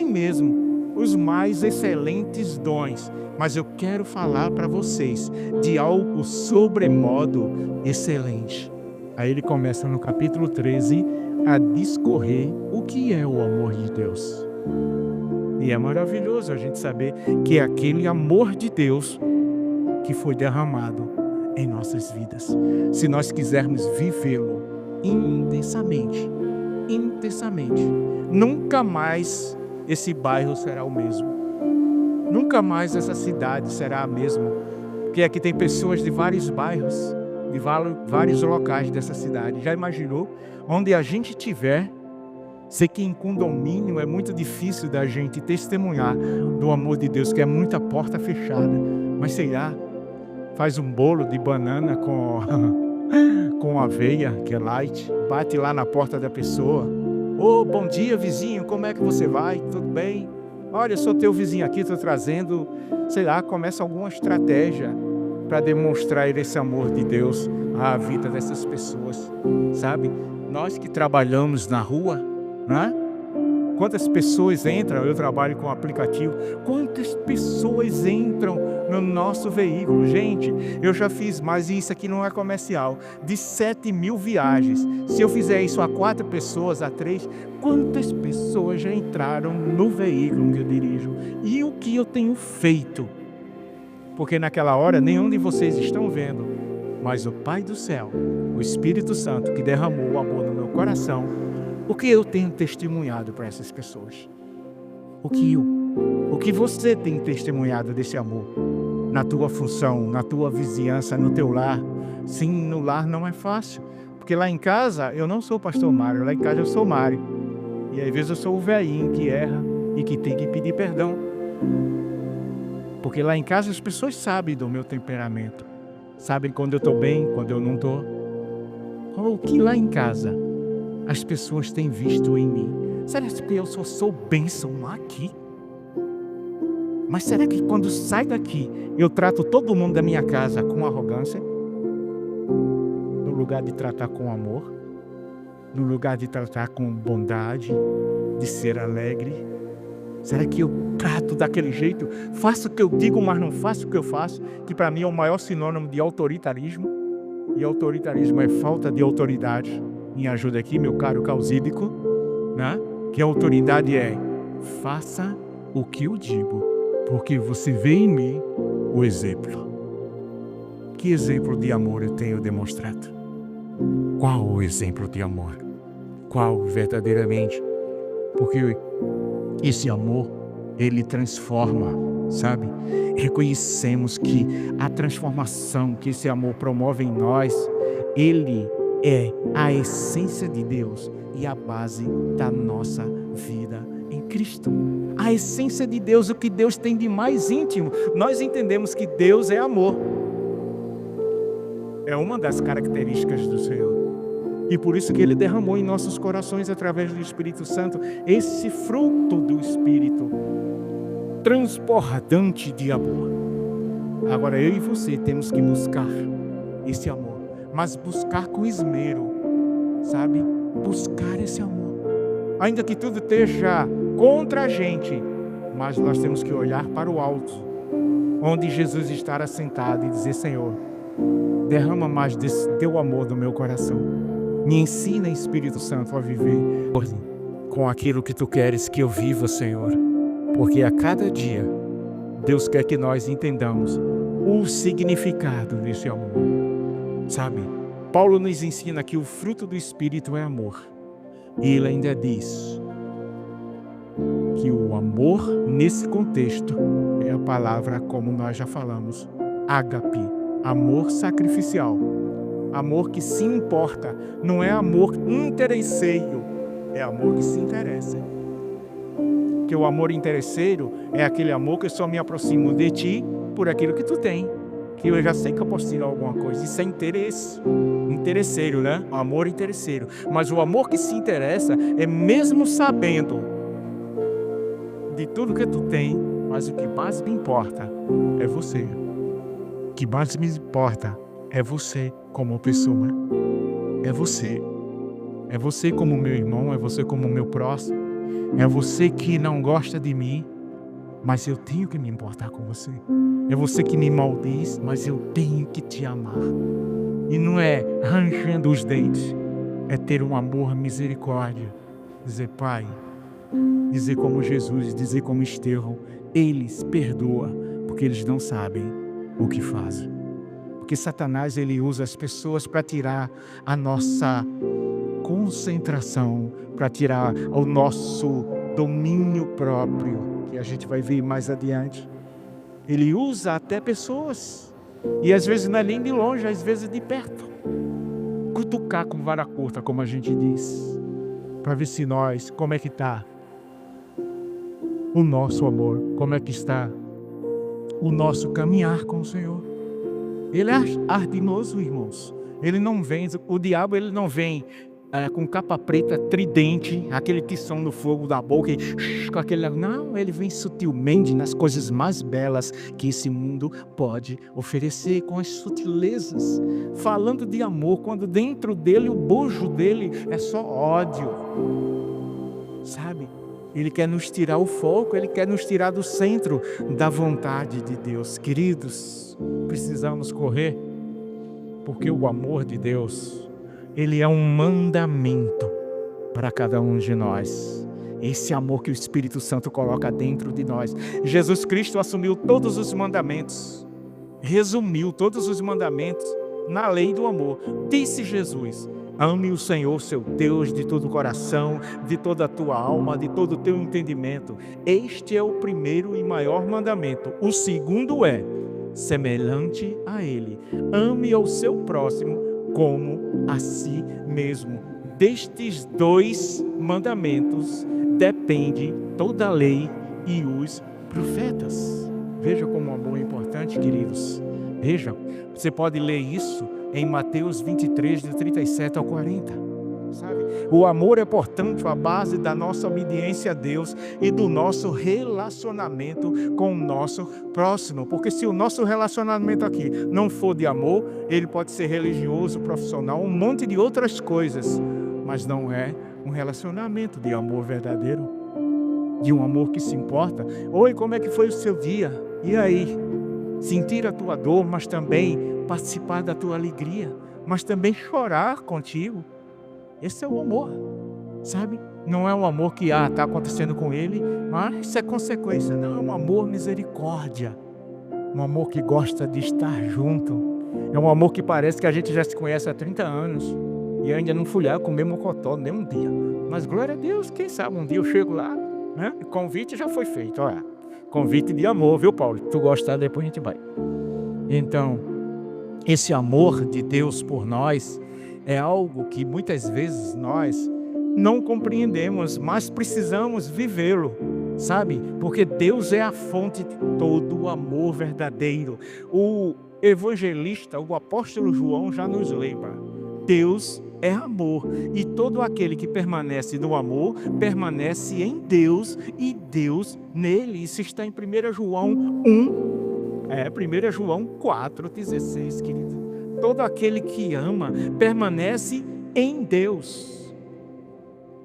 mesmo os mais excelentes dons, mas eu quero falar para vocês de algo sobremodo excelente. Aí ele começa no capítulo 13 a discorrer o que é o amor de Deus. E é maravilhoso a gente saber que é aquele amor de Deus que foi derramado em nossas vidas. Se nós quisermos vivê-lo intensamente, nunca mais esse bairro será o mesmo. Nunca mais essa cidade será a mesma. Porque aqui tem pessoas de vários bairros, de vários locais dessa cidade. Já imaginou? Onde a gente estiver, sei que em condomínio é muito difícil da gente testemunhar do amor de Deus, que é muita porta fechada. Mas sei lá, faz um bolo de banana com, com aveia, que é light, bate lá na porta da pessoa. Ô, bom dia, vizinho, como é que você vai? Tudo bem? Olha, eu sou teu vizinho aqui, estou trazendo, sei lá, começa alguma estratégia para demonstrar esse amor de Deus à vida dessas pessoas, sabe? Nós que trabalhamos na rua, né? Quantas pessoas entram, eu trabalho com aplicativo, quantas pessoas entram no nosso veículo? Gente, eu já fiz, mas isso aqui não é comercial, de 7.000 viagens. Se eu fizer isso a 4 pessoas, a 3, quantas pessoas já entraram no veículo que eu dirijo? E o que eu tenho feito? Porque naquela hora nenhum de vocês estão vendo, mas o Pai do céu, o Espírito Santo que derramou o amor no meu coração, o que eu tenho testemunhado para essas pessoas? O que você tem testemunhado desse amor? Na tua função, na tua vizinhança, no teu lar? Sim, no lar não é fácil. Porque lá em casa eu não sou o pastor Mário, lá em casa eu sou Mário. E às vezes eu sou o velhinho que erra e que tem que pedir perdão. Porque lá em casa as pessoas sabem do meu temperamento. Sabem quando eu estou bem, quando eu não estou. O que lá em casa as pessoas têm visto em mim? Será que eu só sou bênção aqui? Mas será que quando saio daqui, eu trato todo mundo da minha casa com arrogância? No lugar de tratar com amor? No lugar de tratar com bondade? De ser alegre? Será que eu trato daquele jeito? Faço o que eu digo, mas não faço o que eu faço? Que para mim é o maior sinônimo de autoritarismo. E autoritarismo é falta de autoridade. Me ajuda aqui, meu caro Causídico, né? Que a autoridade é: faça o que eu digo, porque você vê em mim o exemplo. Que exemplo de amor eu tenho demonstrado? Qual o exemplo de amor? Qual verdadeiramente? Porque esse amor, ele transforma, sabe? Reconhecemos que a transformação que esse amor promove em nós, ele é a essência de Deus e a base da nossa vida em Cristo. A essência de Deus, o que Deus tem de mais íntimo. Nós entendemos que Deus é amor. É uma das características do Senhor. E por isso que Ele derramou em nossos corações, através do Espírito Santo, esse fruto do Espírito transbordante de amor. Agora eu e você temos que buscar esse amor, mas buscar com esmero, sabe? Buscar esse amor. Ainda que tudo esteja contra a gente, mas nós temos que olhar para o alto, onde Jesus está assentado, e dizer: Senhor, derrama mais desse teu amor no meu coração. Me ensina, Espírito Santo, a viver com aquilo que tu queres que eu viva, Senhor. Porque a cada dia, Deus quer que nós entendamos o significado desse amor. Sabe? Paulo nos ensina que o fruto do Espírito é amor. E ele ainda diz que o amor, nesse contexto, é a palavra, como nós já falamos, ágape, amor sacrificial. Amor que se importa, não é amor interesseiro, é amor que se interessa. Que o amor interesseiro é aquele amor que eu só me aproximo de ti por aquilo que tu tem. Que eu já sei que eu posso tirar alguma coisa. Isso é interesse. Interesseiro, né? O amor interesseiro. Mas o amor que se interessa é mesmo sabendo de tudo que tu tem, mas o que mais me importa é você. O que mais me importa é você como pessoa. É você. É você como meu irmão, é você como meu próximo. É você que não gosta de mim, mas eu tenho que me importar com você. É você que me maldiz, mas eu tenho que te amar. E não é arranjando os dentes, é ter um amor, misericórdia. Dizer: Pai, dizer como Jesus, dizer como Estevão, eles perdoam, porque eles não sabem o que fazem. Porque Satanás, ele usa as pessoas para tirar a nossa concentração, para tirar o nosso domínio próprio, que a gente vai ver mais adiante. Ele usa até pessoas, e às vezes não é nem de longe, às vezes de perto. Cutucar com vara curta, como a gente diz, para ver se nós, como é que está o nosso amor, como é que está o nosso caminhar com o Senhor. Ele é ardiloso, irmãos. Ele não vem, o diabo ele não vem com capa preta, tridente, aquele tição no fogo da boca, com aquele... Não, ele vem sutilmente nas coisas mais belas que esse mundo pode oferecer, com as sutilezas, falando de amor, quando dentro dele, o bojo dele é só ódio, sabe? Ele quer nos tirar o foco, ele quer nos tirar do centro da vontade de Deus. Queridos, precisamos correr, porque o amor de Deus, ele é um mandamento para cada um de nós. Esse amor que o Espírito Santo coloca dentro de nós. Jesus Cristo assumiu todos os mandamentos, resumiu todos os mandamentos na lei do amor. Disse Jesus: ame o Senhor, seu Deus, de todo o coração, de toda a tua alma, de todo o teu entendimento. Este é o primeiro e maior mandamento. O segundo é semelhante a ele: ame ao seu próximo como a si mesmo. Destes dois mandamentos depende toda a lei e os profetas. Veja como o amor é importante, queridos. Veja, você pode ler isso em Mateus 23, de 37 ao 40. Sabe? O amor é, portanto, a base da nossa obediência a Deus e do nosso relacionamento com o nosso próximo. Porque se o nosso relacionamento aqui não for de amor, ele pode ser religioso, profissional, um monte de outras coisas, mas não é um relacionamento de amor verdadeiro, de um amor que se importa. Oi, como é que foi o seu dia? E aí? Sentir a tua dor, mas também participar da tua alegria, mas também chorar contigo. Esse é o amor, sabe? Não é um amor que está acontecendo com ele, mas isso é consequência. Não, é um amor misericórdia. Um amor que gosta de estar junto. É um amor que parece que a gente já se conhece há 30 anos e ainda não fui lá comer mocotó nem um dia. Mas glória a Deus, quem sabe um dia eu chego lá, né? O convite já foi feito, olha. Convite de amor, viu, Paulo? Se tu gostar, depois a gente vai. Então, esse amor de Deus por nós é algo que muitas vezes nós não compreendemos, mas precisamos vivê-lo, sabe? Porque Deus é a fonte de todo o amor verdadeiro. O evangelista, o apóstolo João já nos lembra: Deus é amor, e todo aquele que permanece no amor, permanece em Deus e Deus nele. Isso está em 1 João 1, 1 João 4,16, querido. Todo aquele que ama permanece em Deus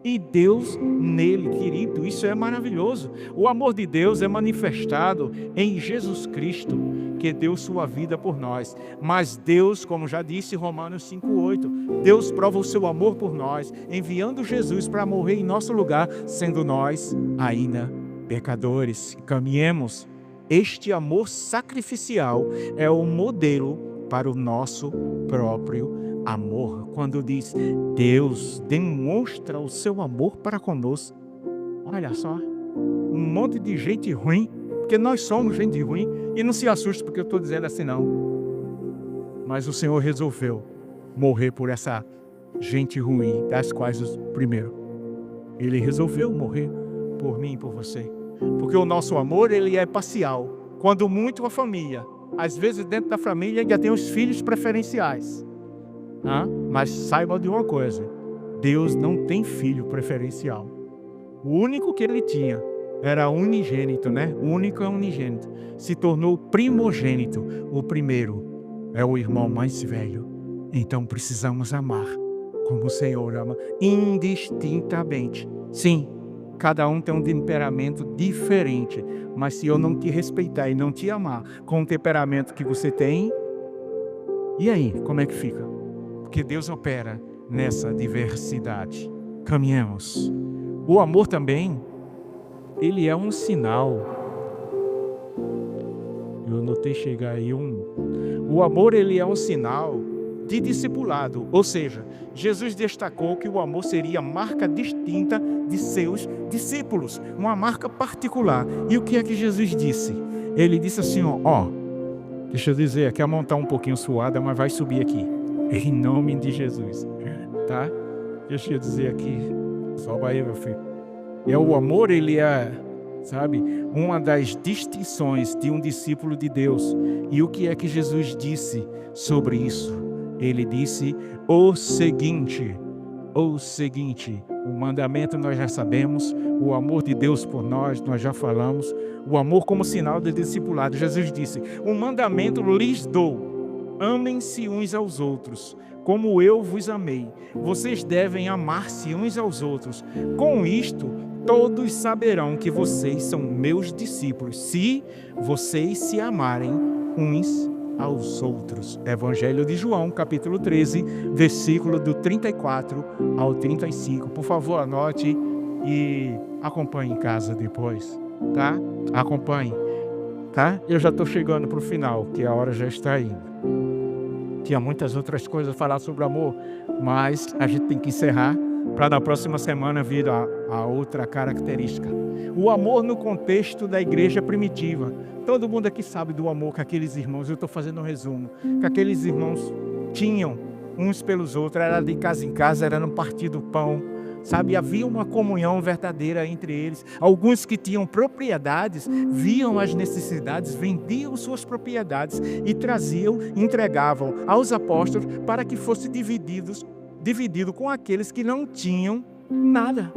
e Deus nele, querido. Isso é maravilhoso. O amor de Deus é manifestado em Jesus Cristo, que deu sua vida por nós. Mas Deus, como já disse Romanos 5,8, Deus prova o seu amor por nós, enviando Jesus para morrer em nosso lugar, sendo nós ainda pecadores. Caminhemos. Este amor sacrificial é o modelo para o nosso próprio amor. Quando diz Deus demonstra o seu amor para conosco, olha só, um monte de gente ruim, porque nós somos gente ruim, e não se assuste porque eu estou dizendo assim não, mas o Senhor resolveu morrer por essa gente ruim, das quais o primeiro, Ele resolveu morrer por mim e por você, porque o nosso amor, ele é parcial. Quando muito a família, às vezes dentro da família ainda tem os filhos preferenciais. Mas saiba de uma coisa: Deus não tem filho preferencial. O único que ele tinha era unigênito, né? O único é unigênito. Se tornou primogênito. O primeiro é o irmão mais velho. Então precisamos amar como o Senhor ama, indistintamente. Sim, cada um tem um temperamento diferente, mas se eu não te respeitar e não te amar com o temperamento que você tem, e aí, como é que fica? Porque Deus opera nessa diversidade. Caminhemos. O amor também, ele é um sinal. Eu notei chegar aí O amor, ele é um sinal de discipulado, ou seja, Jesus destacou que o amor seria marca distinta de seus discípulos, uma marca particular. E o que é que Jesus disse? Ele disse assim, deixa eu dizer, aqui a mão está um pouquinho suada, mas vai subir aqui, em nome de Jesus, tá? Deixa eu dizer aqui, sobe aí, meu filho. O amor, ele é sabe? Uma das distinções de um discípulo de Deus. E o que é que Jesus disse sobre isso? Ele disse o seguinte, o mandamento nós já sabemos, o amor de Deus por nós já falamos, o amor como sinal de discipulado. Jesus disse, um mandamento lhes dou, amem-se uns aos outros, como eu vos amei. Vocês devem amar-se uns aos outros. Com isto, todos saberão que vocês são meus discípulos, se vocês se amarem uns aos outros. Evangelho de João, capítulo 13, versículo do 34 ao 35. Por favor, anote e acompanhe em casa depois, tá? Acompanhe, tá? Eu já estou chegando para o final, que a hora já está indo. Tinha muitas outras coisas a falar sobre amor, mas a gente tem que encerrar para na próxima semana vir a outra característica. O amor no contexto da igreja primitiva. Todo mundo aqui sabe do amor que aqueles irmãos, eu estou fazendo um resumo, que aqueles irmãos tinham uns pelos outros, era de casa em casa, era no partir do pão, sabe? Havia uma comunhão verdadeira entre eles. Alguns que tinham propriedades, viam as necessidades, vendiam suas propriedades e traziam, entregavam aos apóstolos para que fosse dividido com aqueles que não tinham nada.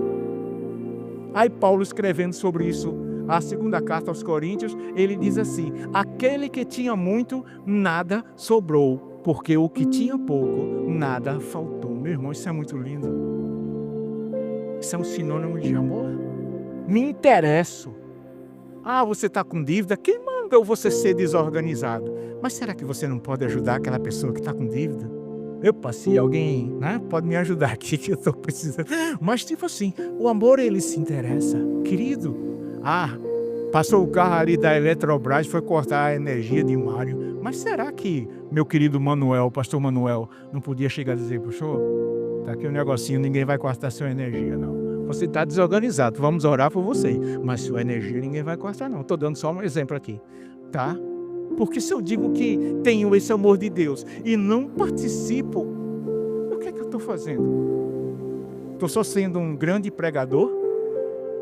Aí Paulo, escrevendo sobre isso, a segunda carta aos Coríntios, ele diz assim, aquele que tinha muito, nada sobrou, porque o que tinha pouco, nada faltou. Meu irmão, isso é muito lindo. Isso é um sinônimo de amor. Me interesso. Ah, você está com dívida? Quem mandou você ser desorganizado? Mas será que você não pode ajudar aquela pessoa que está com dívida? Eu passei, alguém, né, pode me ajudar aqui que eu estou precisando. Mas tipo assim, o amor, ele se interessa. Querido, passou o carro ali da Eletrobras, foi cortar a energia de Mário. Mas será que meu querido Manuel, pastor Manuel, não podia chegar a dizer pro senhor, tá aqui um negocinho, ninguém vai cortar sua energia, não. Você está desorganizado, vamos orar por você. Mas sua energia ninguém vai cortar, não. Estou dando só um exemplo aqui, tá? Porque se eu digo que tenho esse amor de Deus e não participo, o que é que eu estou fazendo? Estou só sendo um grande pregador?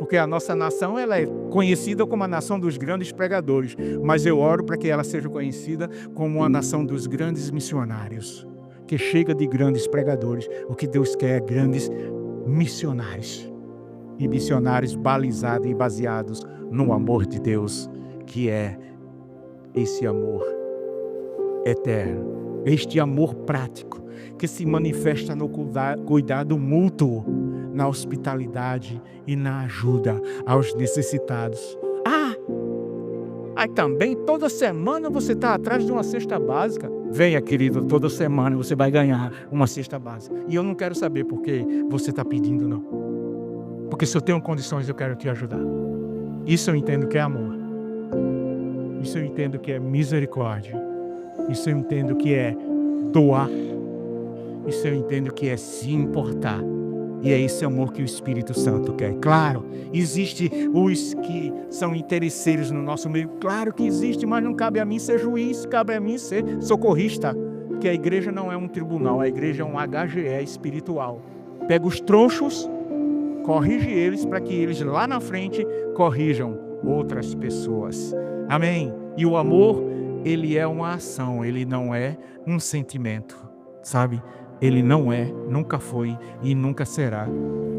Porque a nossa nação, ela é conhecida como a nação dos grandes pregadores, mas eu oro para que ela seja conhecida como a nação dos grandes missionários, que chega de grandes pregadores. O que Deus quer é grandes missionários, e missionários balizados e baseados no amor de Deus, que é esse amor eterno, este amor prático, que se manifesta no cuidado mútuo, na hospitalidade e na ajuda aos necessitados. Aí também toda semana você está atrás de uma cesta básica. Venha, querido, toda semana você vai ganhar uma cesta básica. E eu não quero saber por que você está pedindo, não. Porque se eu tenho condições, eu quero te ajudar. Isso eu entendo que é amor. Isso eu entendo que é misericórdia. Isso eu entendo que é doar. Isso eu entendo que é se importar. E é esse amor que o Espírito Santo quer. Claro, existe os que são interesseiros no nosso meio. Claro que existe, mas não cabe a mim ser juiz, cabe a mim ser socorrista. Porque a igreja não é um tribunal, a igreja é um HGE espiritual. Pega os tronchos, corrige eles para que eles lá na frente corrijam outras pessoas. Amém? E o amor, ele é uma ação, ele não é um sentimento, sabe? Ele não é, nunca foi e nunca será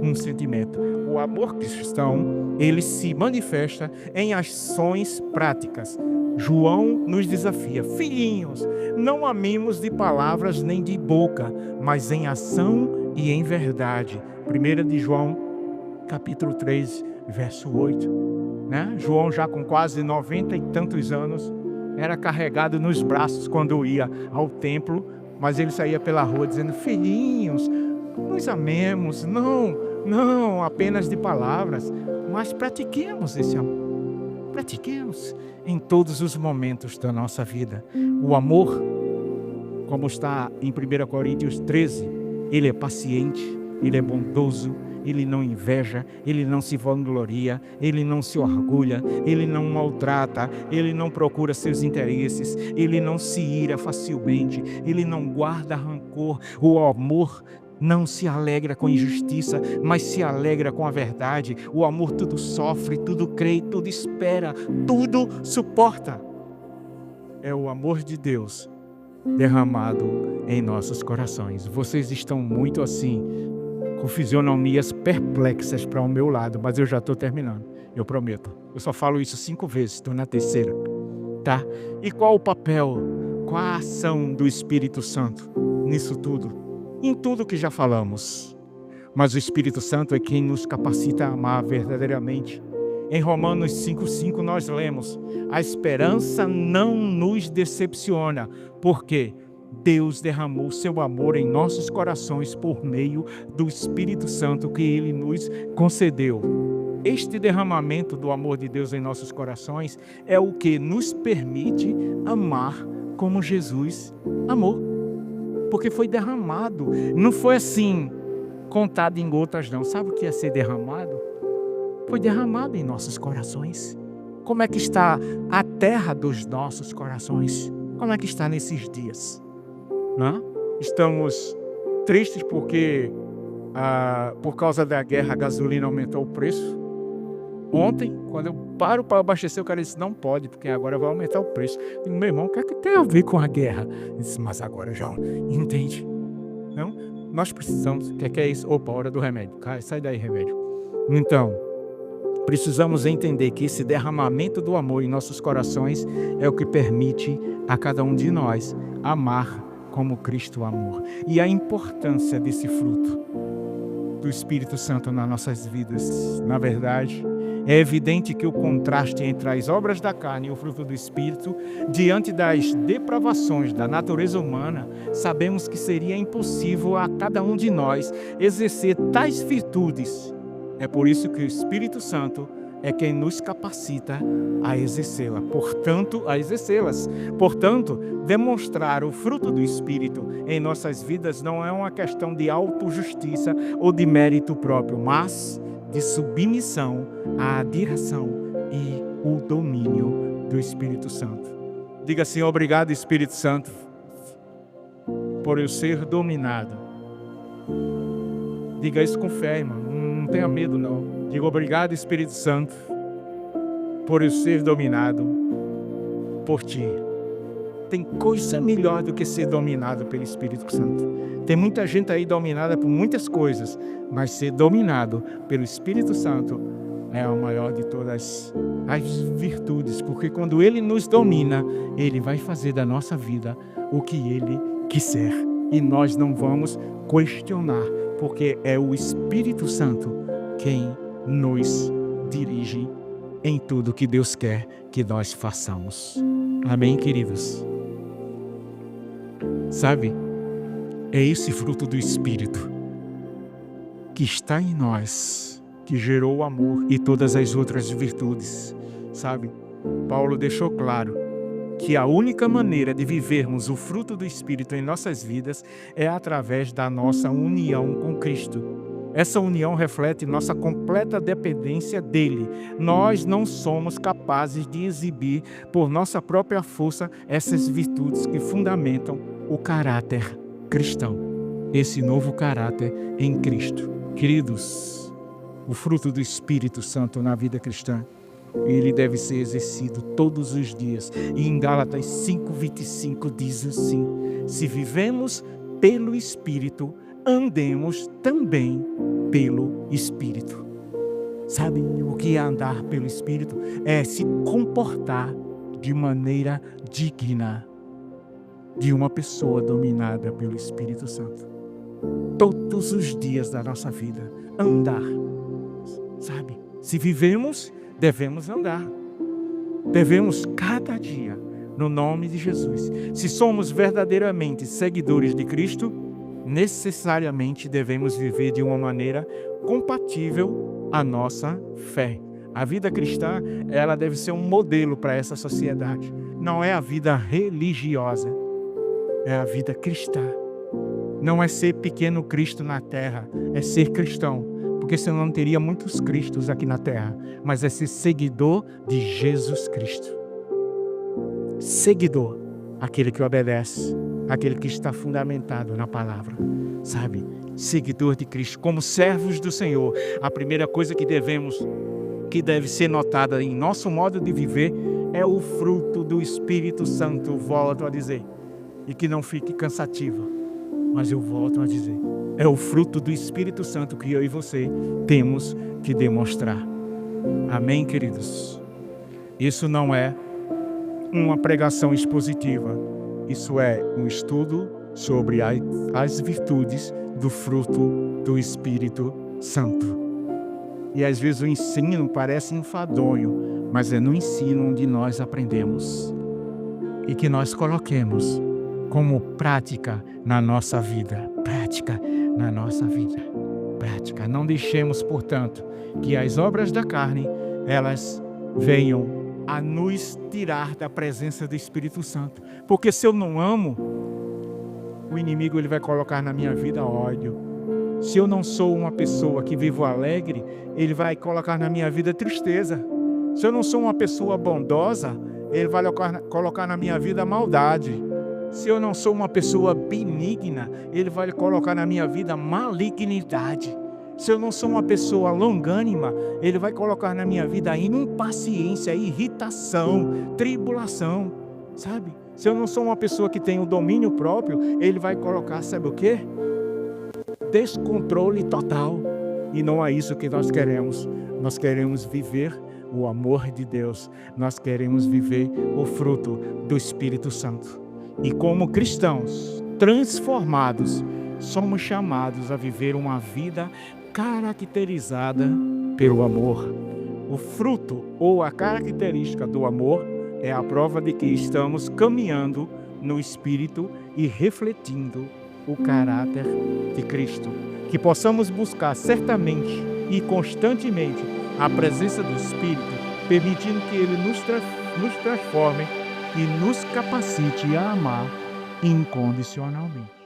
um sentimento. O amor cristão, ele se manifesta em ações práticas. João nos desafia, filhinhos, não amemos de palavras nem de boca, mas em ação e em verdade. 1 de João, capítulo 3, verso 8. Né? João, já com quase 90 e tantos anos, era carregado nos braços quando ia ao templo, mas ele saía pela rua dizendo, filhinhos, nos amemos, não apenas de palavras, mas pratiquemos esse amor. Pratiquemos em todos os momentos da nossa vida. O amor, como está em 1 Coríntios 13, ele é paciente, ele é bondoso, ele não inveja, ele não se vangloria, ele não se orgulha, ele não maltrata, ele não procura seus interesses, ele não se ira facilmente, ele não guarda rancor. O amor não se alegra com injustiça, mas se alegra com a verdade. O amor tudo sofre, tudo crê, tudo espera, tudo suporta. É o amor de Deus derramado em nossos corações. Vocês estão muito assim, com fisionomias perplexas para o meu lado, mas eu já estou terminando, eu prometo. Eu só falo isso 5 vezes, estou na 3ª, tá? E qual o papel, qual a ação do Espírito Santo nisso tudo? Em tudo que já falamos. Mas o Espírito Santo é quem nos capacita a amar verdadeiramente. Em Romanos 5,5 nós lemos: a esperança não nos decepciona, porque Deus derramou seu amor em nossos corações por meio do Espírito Santo que Ele nos concedeu. Este derramamento do amor de Deus em nossos corações é o que nos permite amar como Jesus amou. Porque foi derramado, não foi assim, contado em gotas não. Sabe o que é ser derramado? Foi derramado em nossos corações. Como é que está a terra dos nossos corações? Como é que está nesses dias? Não? Estamos tristes porque, por causa da guerra, a gasolina aumentou o preço. Ontem, quando eu paro para abastecer, o cara disse, não pode, porque agora vai aumentar o preço. Eu digo, meu irmão, o que é que tem a ver com a guerra? Ele disse, mas agora já entende. Não? Nós precisamos, o que é isso? Opa, hora do remédio. Sai daí, remédio. Então, precisamos entender que esse derramamento do amor em nossos corações é o que permite a cada um de nós amar como Cristo amou. E a importância desse fruto do Espírito Santo nas nossas vidas, na verdade, é evidente que o contraste entre as obras da carne e o fruto do Espírito, diante das depravações da natureza humana, sabemos que seria impossível a cada um de nós exercer tais virtudes. É por isso que o Espírito Santo é quem nos capacita a exercê-las. Portanto, demonstrar o fruto do Espírito em nossas vidas não é uma questão de autojustiça ou de mérito próprio, mas de submissão à direção e o domínio do Espírito Santo. Diga assim, obrigado, Espírito Santo, por eu ser dominado. Diga isso com fé, irmão. Não tenha medo, não. Diga obrigado, Espírito Santo, por eu ser dominado por Ti. Tem coisa melhor do que ser dominado pelo Espírito Santo. Tem muita gente aí dominada por muitas coisas, mas ser dominado pelo Espírito Santo é a maior de todas as virtudes, porque quando Ele nos domina, Ele vai fazer da nossa vida o que Ele quiser. E nós não vamos questionar, porque é o Espírito Santo quem nos dirige em tudo que Deus quer que nós façamos. Amém, queridos? Sabe, é esse fruto do Espírito que está em nós, que gerou o amor e todas as outras virtudes. Sabe, Paulo deixou claro que a única maneira de vivermos o fruto do Espírito em nossas vidas é através da nossa união com Cristo. Essa união reflete nossa completa dependência dele. Nós não somos capazes de exibir por nossa própria força essas virtudes que fundamentam o caráter cristão. Esse novo caráter em Cristo. Queridos, o fruto do Espírito Santo na vida cristã, ele deve ser exercido todos os dias. E em Gálatas 5:25 diz assim: se vivemos pelo Espírito, andemos também pelo Espírito. Sabe o que é andar pelo Espírito? É se comportar de maneira digna de uma pessoa dominada pelo Espírito Santo. Todos os dias da nossa vida, andar. Sabe? Se vivemos, devemos andar. Devemos cada dia, no nome de Jesus. Se somos verdadeiramente seguidores de Cristo, necessariamente devemos viver de uma maneira compatível à nossa fé. A vida cristã, ela deve ser um modelo para essa sociedade. Não é a vida religiosa, é a vida cristã. Não é ser pequeno Cristo na terra, é ser cristão, porque senão não teria muitos Cristos aqui na terra, mas é ser seguidor de Jesus Cristo. Seguidor, aquele que obedece aquele que está fundamentado na palavra, sabe? Seguidor de Cristo, como servos do Senhor, a primeira coisa que deve ser notada em nosso modo de viver é o fruto do Espírito Santo, volto a dizer, e que não fique cansativa, mas eu volto a dizer, é o fruto do Espírito Santo que eu e você temos que demonstrar. Amém, queridos? Isso não é uma pregação expositiva, isso é um estudo sobre as virtudes do fruto do Espírito Santo. E às vezes o ensino parece enfadonho, mas é no ensino onde nós aprendemos e que nós coloquemos como prática na nossa vida. Prática na nossa vida. Prática. Não deixemos, portanto, que as obras da carne, elas venham a nos tirar da presença do Espírito Santo. Porque se eu não amo, o inimigo ele vai colocar na minha vida ódio. Se eu não sou uma pessoa que vivo alegre, ele vai colocar na minha vida tristeza. Se eu não sou uma pessoa bondosa, ele vai colocar na minha vida maldade. Se eu não sou uma pessoa benigna, ele vai colocar na minha vida malignidade. Se eu não sou uma pessoa longânima, ele vai colocar na minha vida impaciência, irritação, tribulação, sabe? Se eu não sou uma pessoa que tem o domínio próprio, ele vai colocar, sabe o quê? Descontrole total. E não é isso que nós queremos. Nós queremos viver o amor de Deus. Nós queremos viver o fruto do Espírito Santo. E como cristãos transformados, somos chamados a viver uma vida caracterizada pelo amor. O fruto ou a característica do amor é a prova de que estamos caminhando no Espírito e refletindo o caráter de Cristo. Que possamos buscar certamente e constantemente a presença do Espírito, permitindo que Ele nos transforme e nos capacite a amar incondicionalmente.